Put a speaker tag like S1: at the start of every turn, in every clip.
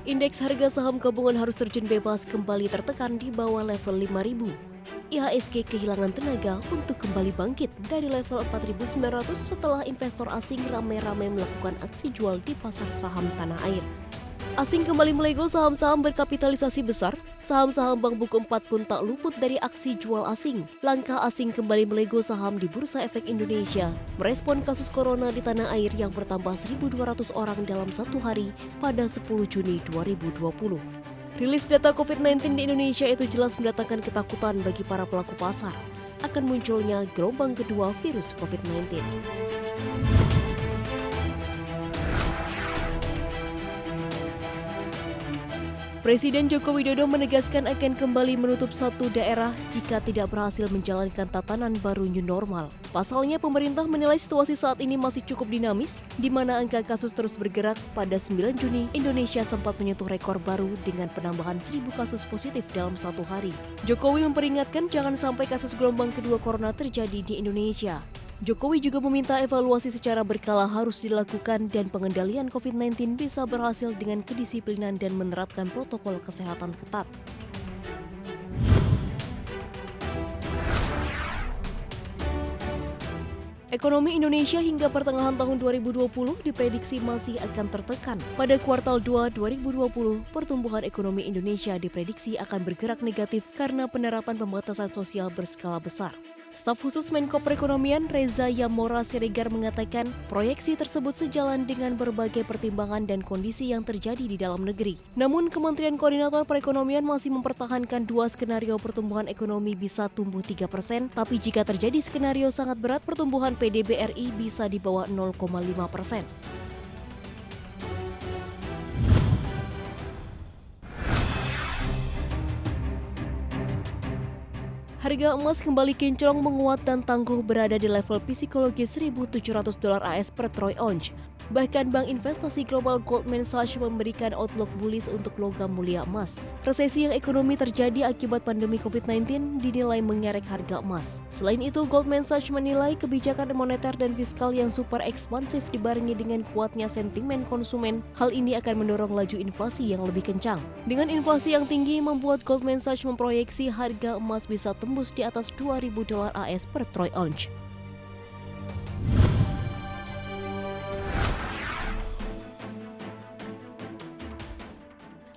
S1: Indeks harga saham gabungan harus terjun bebas kembali tertekan di bawah level 5.000. IHSG kehilangan tenaga untuk kembali bangkit dari level 4.900 setelah investor asing ramai-ramai melakukan aksi jual di pasar saham tanah air. Asing kembali melego saham-saham berkapitalisasi besar, saham-saham Bank Buku 4 pun tak luput dari aksi jual asing. Langkah asing kembali melego saham di Bursa Efek Indonesia merespon kasus corona di tanah air yang bertambah 1.200 orang dalam satu hari pada 10 Juni 2020. Rilis data COVID-19 di Indonesia itu jelas mendatangkan ketakutan bagi para pelaku pasar akan munculnya gelombang kedua virus COVID-19. Presiden Joko Widodo menegaskan akan kembali menutup satu daerah jika tidak berhasil menjalankan tatanan baru new normal. Pasalnya, pemerintah menilai situasi saat ini masih cukup dinamis, di mana angka kasus terus bergerak. Pada 9 Juni, Indonesia sempat menyentuh rekor baru dengan penambahan 1.000 kasus positif dalam satu hari. Jokowi memperingatkan jangan sampai kasus gelombang kedua corona terjadi di Indonesia. Jokowi juga meminta evaluasi secara berkala harus dilakukan dan pengendalian COVID-19 bisa berhasil dengan kedisiplinan dan menerapkan protokol kesehatan ketat. Ekonomi Indonesia hingga pertengahan tahun 2020 diprediksi masih akan tertekan. Pada kuartal 2 2020, pertumbuhan ekonomi Indonesia diprediksi akan bergerak negatif karena penerapan pembatasan sosial berskala besar. Staf khusus Menko Perekonomian Reza Yamora Siregar mengatakan proyeksi tersebut sejalan dengan berbagai pertimbangan dan kondisi yang terjadi di dalam negeri. Namun Kementerian Koordinator Perekonomian masih mempertahankan dua skenario pertumbuhan ekonomi bisa tumbuh 3%, tapi jika terjadi skenario sangat berat pertumbuhan PDB RI bisa di bawah 0,5%. Harga emas kembali kinclong menguat dan tangguh berada di level psikologis $1.700 AS per troy ounce. Bahkan Bank Investasi Global Goldman Sachs memberikan outlook bullish untuk logam mulia emas. Resesi yang ekonomi terjadi akibat pandemi COVID-19 dinilai mengerek harga emas. Selain itu, Goldman Sachs menilai kebijakan moneter dan fiskal yang super ekspansif dibarengi dengan kuatnya sentimen konsumen. Hal ini akan mendorong laju inflasi yang lebih kencang. Dengan inflasi yang tinggi membuat Goldman Sachs memproyeksi harga emas bisa tembus di atas $2.000 AS per troy ounce.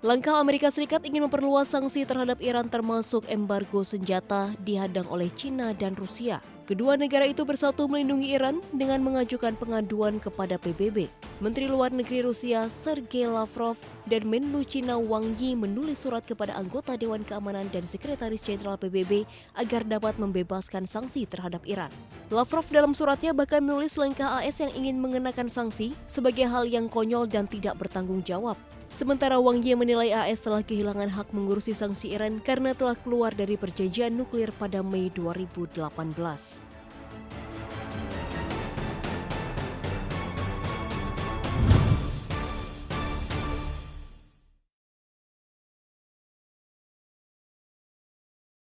S1: Langkah Amerika Serikat ingin memperluas sanksi terhadap Iran termasuk embargo senjata dihadang oleh China dan Rusia. Kedua negara itu bersatu melindungi Iran dengan mengajukan pengaduan kepada PBB. Menteri Luar Negeri Rusia Sergei Lavrov dan Menlu China Wang Yi menulis surat kepada anggota Dewan Keamanan dan Sekretaris Jenderal PBB agar dapat membebaskan sanksi terhadap Iran. Lavrov dalam suratnya bahkan menulis langkah AS yang ingin mengenakan sanksi sebagai hal yang konyol dan tidak bertanggung jawab. Sementara Wang Yi menilai AS telah kehilangan hak mengurusi sanksi Iran karena telah keluar dari perjanjian nuklir pada Mei 2018.